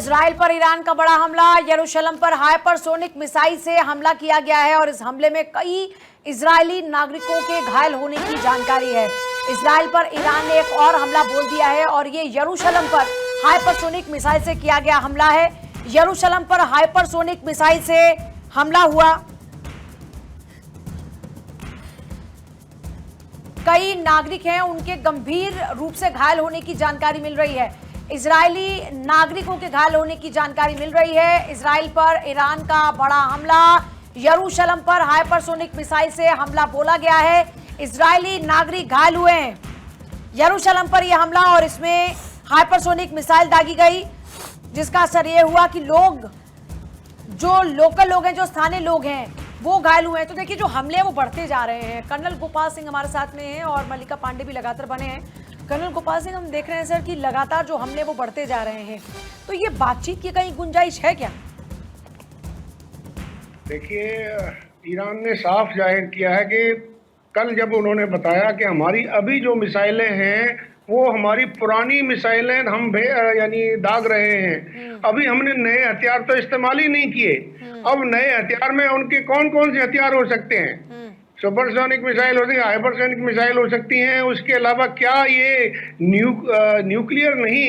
Israel पर Iran का बड़ा हमला। यरूशलेम पर हाइपरसोनिक मिसाइल से हमला किया गया है और इस हमले में कई इजरायली नागरिकों के घायल होने की जानकारी है। इजराइल पर ईरान ने एक और हमला बोल दिया है और ये यरूशलेम पर हाइपरसोनिक मिसाइल से किया गया हमला है। यरूशलेम पर हाइपरसोनिक मिसाइल से हमला हुआ। कई नागरिक हैं, उनके गंभीर रूप से घायल होने की जानकारी मिल रही है। इजरायली नागरिकों के घायल होने की जानकारी मिल रही है। इजराइल पर ईरान का बड़ा हमला, यरूशलेम पर हाइपरसोनिक मिसाइल से हमला बोला गया है। इजरायली नागरिक घायल हुए हैं। यरूशलेम पर यह हमला और इसमें हाइपरसोनिक मिसाइल दागी गई, जिसका असर यह हुआ कि लोग, जो लोकल लोग हैं, जो स्थानीय लोग हैं, वो घायल हुए हैं। तो देखिए, जो हमले वो बढ़ते जा रहे हैं। कर्नल गोपाल सिंह हमारे साथ में हैं और मल्लिका पांडे भी लगातार बने हैं। कर्नल गोपाल सिंह, हम देख रहे हैं सर कि लगातार जो हमले वो बढ़ते जा रहे हैं, तो ये बातचीत की कहीं गुंजाइश है क्या? देखिए, ईरान ने साफ जाहिर किया है कि कल जब उन्होंने बताया कि हमारी अभी जो मिसाइलें हैं वो हमारी पुरानी मिसाइलें हम यानी दाग रहे हैं, अभी हमने नए हथियार तो इस्तेमाल ही नहीं किए। अब नए हथियार में उनके कौन कौन से हथियार हो सकते हैं? सुपरसोनिक मिसाइल हो सकती है, हाइपरसोनिक मिसाइल हो सकती हैं। उसके अलावा क्या ये न्यूक्लियर नहीं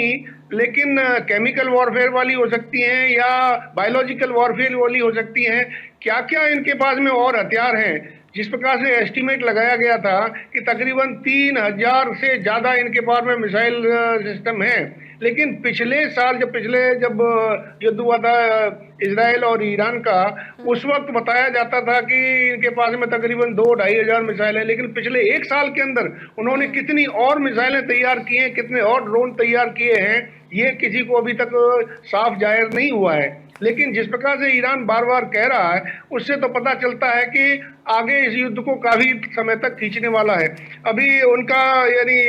लेकिन केमिकल वॉरफेयर वाली हो सकती हैं या बायोलॉजिकल वॉरफेयर वाली हो सकती हैं? क्या क्या इनके पास में और हथियार हैं? जिस प्रकार से एस्टिमेट लगाया गया था कि तकरीबन 3000 से ज्यादा इनके पास में मिसाइल सिस्टम है, लेकिन पिछले साल जब युद्ध हुआ था इजराइल और ईरान का, उस वक्त बताया जाता था कि इनके पास में तकरीबन 2-2,500 मिसाइल है। लेकिन पिछले एक साल के अंदर उन्होंने कितनी और मिसाइलें तैयार की हैं, कितने और ड्रोन तैयार किए हैं, ये किसी को अभी तक साफ जाहिर नहीं हुआ है। लेकिन जिस प्रकार से ईरान बार बार कह रहा है, उससे तो पता चलता है कि आगे इस युद्ध को काफी समय तक खींचने वाला है। अभी उनका यानी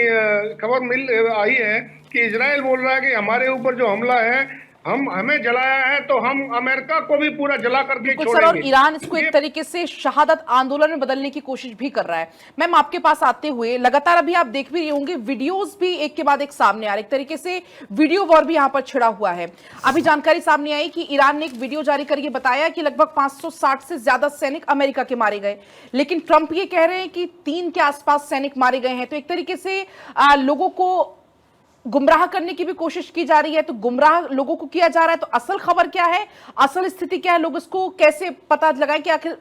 खबर मिल आई है कि इजराइल बोल रहा है कि हमारे ऊपर जो हमला है, हमें जलाया है तो हम अमेरिका को भी पूरा जला करके छोड़ेंगे। और ईरान इसको एक तरीके से शहादत आंदोलन में बदलने की कोशिश भी कर रहा है। मैम, आपके पास आते हुए लगातार अभी आप देख भी रहे होंगे, वीडियोस भी एक के बाद एक सामने आ रहे, एक तरीके से वीडियो वॉर भी यहां पर छिड़ा हुआ है। अभी जानकारी सामने आई कि ईरान ने एक वीडियो जारी करके बताया कि लगभग 560 से ज्यादा सैनिक अमेरिका के मारे गए, लेकिन ट्रंप ये कह रहे हैं कि 3 के आसपास सैनिक मारे गए हैं। तो एक तरीके से लोगों को गुमराह करने की भी कोशिश की जा रही है। तो गुमराह लोगों को किया जा रहा है, तो असल खबर क्या है, असल स्थिति क्या है, लोग इसको कैसे पता लगाएं कि आखिर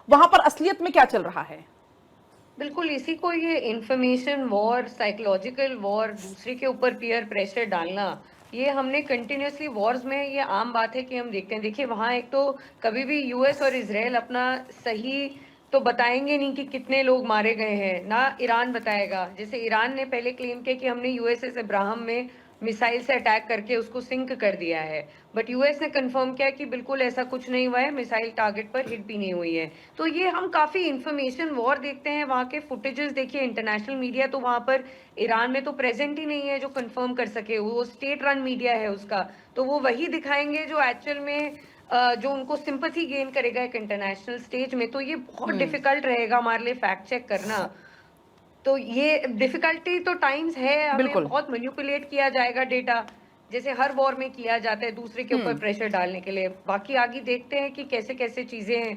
वहां पर असलियत में क्या चल रहा है? बिल्कुल, इसी को ये इंफॉर्मेशन वॉर, साइकोलॉजिकल वॉर, दूसरे के ऊपर पीयर प्रेशर डालना, ये हमने कंटिन्यूसली वॉर्स में ये आम बात है कि हम देखते हैं। देखिए, वहाँ एक तो कभी भी यूएस और इजराइल अपना सही तो बताएंगे नहीं कि कितने लोग मारे गए हैं, ना ईरान बताएगा। जैसे ईरान ने पहले क्लेम किया कि हमने यूएसएस इब्राहिम में मिसाइल से अटैक करके उसको सिंक कर दिया है, बट यूएस ने कंफर्म किया कि बिल्कुल ऐसा कुछ नहीं हुआ है, मिसाइल टारगेट पर हिट भी नहीं हुई है। तो ये हम काफी इंफॉर्मेशन वॉर देखते हैं। वहाँ के फुटेजेस देखिए, इंटरनेशनल मीडिया तो वहाँ पर ईरान में तो प्रेजेंट ही नहीं है जो कंफर्म कर सके। वो स्टेट रन मीडिया है उसका, तो वो वही दिखाएंगे जो एक्चुअल में जो उनको सिंपैथी गेन करेगा एक इंटरनेशनल स्टेज में। तो ये बहुत डिफिकल्ट रहेगा हमारे लिए फैक्ट चेक करना। तो ये डिफिकल्टी तो टाइम्स है, हमें बहुत मैनिपुलेट किया जाएगा डेटा, जैसे हर वॉर में किया जाता है दूसरे के ऊपर प्रेशर डालने के लिए। बाकी आगे देखते हैं कि कैसे कैसे चीजें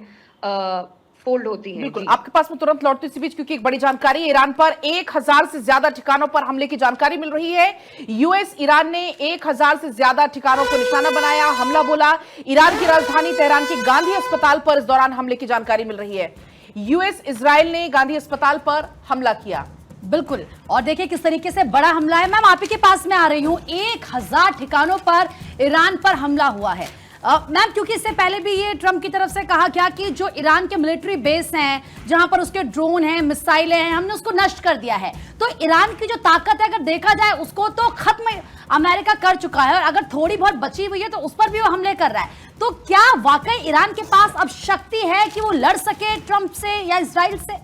फोल्ड होती हैं। बिल्कुल, आपके पास में तुरंत लौटते इसी बीच, क्योंकि एक बड़ी जानकारी, ईरान पर 1000 से ज्यादा ठिकानों पर हमले की जानकारी मिल रही है। यूएस ईरान ने 1000 से ज्यादा ठिकानों को निशाना बनाया, हमला बोला। ईरान की राजधानी तेहरान के गांधी अस्पताल पर इस दौरान हमले की जानकारी मिल रही है। यूएस इजराइल ने गांधी अस्पताल पर हमला किया। बिल्कुल, और देखिए किस तरीके से बड़ा हमला है। मैम, आप ही के पास में आ रही हूं। 1000 ठिकानों पर ईरान पर हमला हुआ है। मैम, क्योंकि इससे पहले भी ये ट्रंप की तरफ से कहा गया कि जो ईरान के मिलिट्री बेस हैं, जहां पर उसके ड्रोन हैं, मिसाइलें हैं, हमने उसको नष्ट कर दिया है। तो ईरान की जो ताकत है, अगर देखा जाए, उसको तो खत्म अमेरिका कर चुका है, और अगर थोड़ी बहुत बची हुई है तो उस पर भी वो हमले कर रहा है। तो क्या वाकई ईरान के पास अब शक्ति है कि वो लड़ सके ट्रंप से या इजराइल से?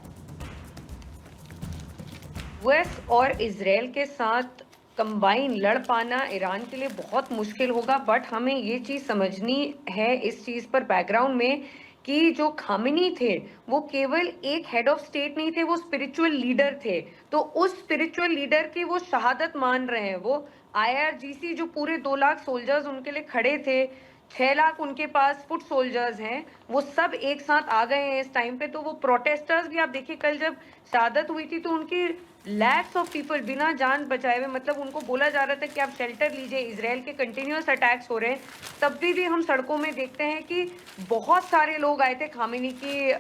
यूएस और इजराइल के साथ कंबाइन लड़ पाना ईरान के लिए बहुत मुश्किल होगा। बट हमें ये चीज़ समझनी है इस चीज़ पर बैकग्राउंड में कि जो खामेनी थे वो केवल एक हेड ऑफ स्टेट नहीं थे, वो स्पिरिचुअल लीडर थे। तो उस स्पिरिचुअल लीडर की वो शहादत मान रहे हैं, वो IRGC जो पूरे 2 लाख सोल्जर्स उनके लिए खड़े थे, 6 लाख उनके पास फुट सोल्जर्स हैं, वो सब एक साथ आ गए हैं इस टाइम पे। तो वो प्रोटेस्टर्स भी आप देखिए, कल जब शहादत हुई थी तो उनकी लैक्स ऑफ पीपल बिना जान बचाए हुए, मतलब उनको बोला जा रहा था कि आप शेल्टर लीजिए, इजराइल के कंटिन्यूअस अटैक्स हो रहे हैं, तब भी हम सड़कों में देखते हैं कि बहुत सारे लोग आए थे खामेनी की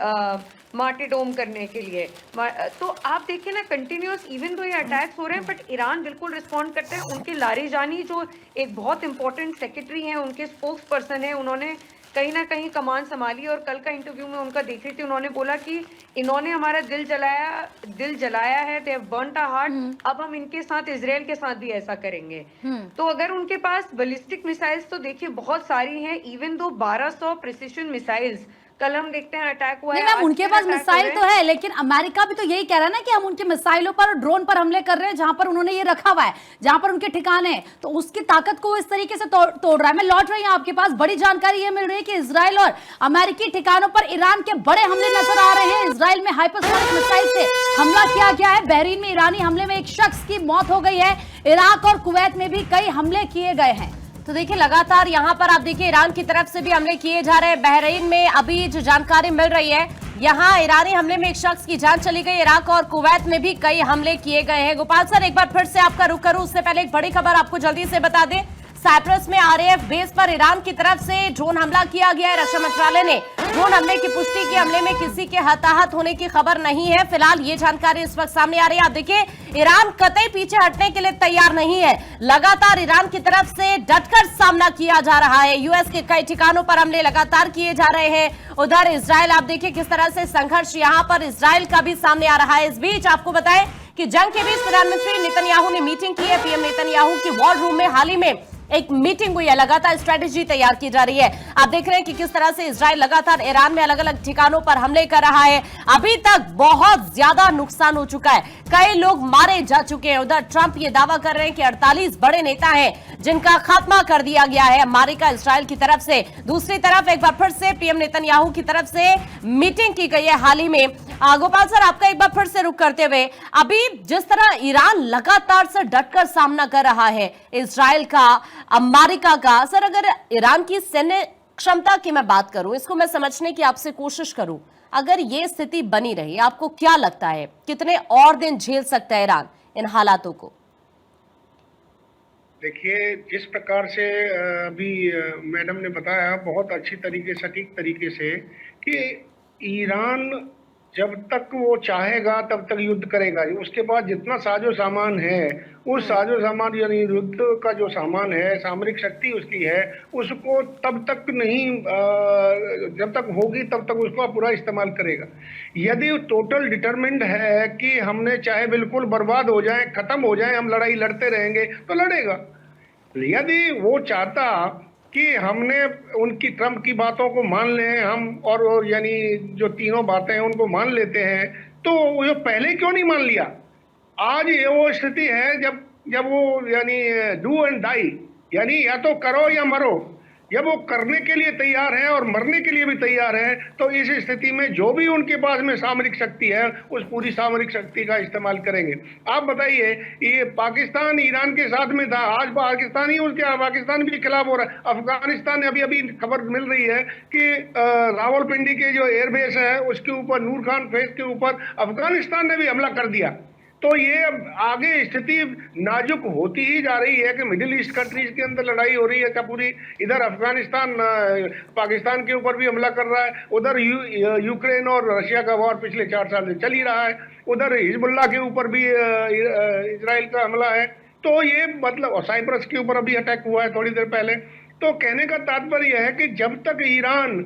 मार्टिरडोम करने के लिए। तो आप देखिए ना, कंटिन्यूअस इवन तो ये अटैक्स हो रहे हैं, बट ईरान बिल्कुल रिस्पॉन्ड करते हैं। उनके लारिजानी जो एक बहुत इंपॉर्टेंट सेक्रेटरी हैं, उनके स्पोक्स पर्सन है, उन्होंने कहीं ना कहीं कमान संभाली, और कल का इंटरव्यू में उनका देख रही थी, उन्होंने बोला कि इन्होंने हमारा दिल जलाया है, they have burned our heart, अब हम इनके साथ, इजराइल के साथ भी ऐसा करेंगे। तो अगर उनके पास बैलिस्टिक मिसाइल्स तो देखिए बहुत सारी हैं, इवन दो 1200 प्रिसिशन मिसाइल्स कल हम देखते हैं अटैक हुआ नहीं है। मैम, उनके पास मिसाइल तो है, लेकिन अमेरिका भी तो यही कह रहा है ना कि हम उनके मिसाइलों पर, ड्रोन पर हमले कर रहे हैं जहां पर उन्होंने ये रखा हुआ है, जहां पर उनके ठिकाने हैं, तो उसकी ताकत को इस तरीके से तोड़ रहा है। मैं लौट रही हूं, आपके पास बड़ी जानकारी ये मिल रही है कि इजराइल और अमेरिकी ठिकानों पर ईरान के बड़े हमले नजर आ रहे हैं। इजराइल में हाइपरसोनिक मिसाइल से हमला किया गया है। बहरीन में ईरानी हमले में एक शख्स की मौत हो गई है। इराक और कुवैत में भी कई हमले किए गए हैं। तो देखिए लगातार यहाँ पर आप देखिए ईरान की तरफ से भी हमले किए जा रहे हैं। बहरीन में अभी जो जानकारी मिल रही है, यहाँ ईरानी हमले में एक शख्स की जान चली गई। इराक और कुवैत में भी कई हमले किए गए हैं। गोपाल सर, एक बार फिर से आपका रुख करूं, उससे पहले एक बड़ी खबर आपको जल्दी से बता दें। साइप्रस में RAF बेस पर ईरान की तरफ से ड्रोन हमला किया गया है। रक्षा मंत्रालय ने ड्रोन हमले की पुष्टि की। हमले में किसी के हताहत होने की खबर नहीं है। फिलहाल ये जानकारी इस वक्त सामने आ रही है। आप देखिए, ईरान कतई पीछे हटने के लिए तैयार नहीं है। लगातार ईरान की तरफ से डटकर सामना किया जा रहा है। यूएस के कई ठिकानों पर हमले लगातार किए जा रहे हैं। उधर इजराइल, आप देखिए किस तरह से संघर्ष यहां पर इजराइल का भी सामने आ रहा है। इस बीच आपको बताएं कि जंग के बीच प्रधानमंत्री नेतन्याहू ने मीटिंग की है। पीएम नेतन्याहू की वॉर रूम में हाल ही में एक मीटिंग हुई है। लगातार स्ट्रेटेजी तैयार की जा रही है। आप देख रहे हैं कि किस तरह से इजराइल लगातार ईरान में अलग अलग ठिकानों पर हमले कर रहा है। अभी तक बहुत ज्यादा नुकसान हो चुका है, कई लोग मारे जा चुके हैं। उधर ट्रंप ये दावा कर रहे हैं कि 48 बड़े नेता हैं जिनका खात्मा कर दिया गया है अमेरिका इजराइल की तरफ से। दूसरी तरफ एक बार फिर से पीएम नेतन्याहू की तरफ से मीटिंग की गई है हाल ही में। गोपाल सर, आपका एक बार फिर से रुख करते हुए, अभी जिस तरह ईरान लगातार से डटकर सामना कर रहा है इजराइल का, अमेरिका का, सर अगर ईरान की सैन्य क्षमता की मैं बात करूं, इसको मैं समझने की आपसे कोशिश करूं, अगर ये स्थिति बनी रही, आपको क्या लगता है कितने और दिन झेल सकता है ईरान इन हालातों को? देखिए, जिस प्रकार से अभी मैडम ने बताया बहुत अच्छी तरीके, सटीक तरीके से, कि ईरान जब तक वो चाहेगा तब तक युद्ध करेगा। उसके बाद जितना साजो सामान है, उस साजो सामान यानी युद्ध का जो सामान है, सामरिक शक्ति उसकी है, उसको तब तक नहीं, जब तक होगी तब तक उसको पूरा इस्तेमाल करेगा। यदि टोटल डिटरमिन्ड है कि हमने चाहे बिल्कुल बर्बाद हो जाए, खत्म हो जाए, हम लड़ाई लड़ते रहेंगे, तो लड़ेगा। यदि वो चाहता कि हमने उनकी ट्रंप की बातों को मान लें हम, और यानी जो तीनों बातें हैं उनको मान लेते हैं, तो वो पहले क्यों नहीं मान लिया? आज ये वो स्थिति है जब वो यानी डू एंड डाई, यानी या तो करो या मरो। जब वो करने के लिए तैयार हैं और मरने के लिए भी तैयार हैं, तो इस स्थिति में जो भी उनके पास में सामरिक शक्ति है, उस पूरी सामरिक शक्ति का इस्तेमाल करेंगे। आप बताइए, ये पाकिस्तान ईरान के साथ में था, आज पाकिस्तान ही उसके पाकिस्तान भी खिलाफ हो रहा है। अफगानिस्तान, अभी खबर मिल रही है कि रावलपिंडी के जो एयरबेस है उसके ऊपर, नूर खान फेस के ऊपर अफगानिस्तान ने भी हमला कर दिया। तो ये आगे स्थिति नाजुक होती ही जा रही है कि मिडिल ईस्ट कंट्रीज के अंदर लड़ाई हो रही है क्या पूरी, इधर अफगानिस्तान पाकिस्तान के ऊपर भी हमला कर रहा है, उधर यूक्रेन और रशिया का वॉर पिछले 4 साल से चल ही रहा है, उधर हिजबुल्लाह के ऊपर भी इजराइल का हमला है। तो ये मतलब, और साइप्रस के ऊपर अभी अटैक हुआ है थोड़ी देर पहले। तो कहने का तात्पर्य है कि जब तक ईरान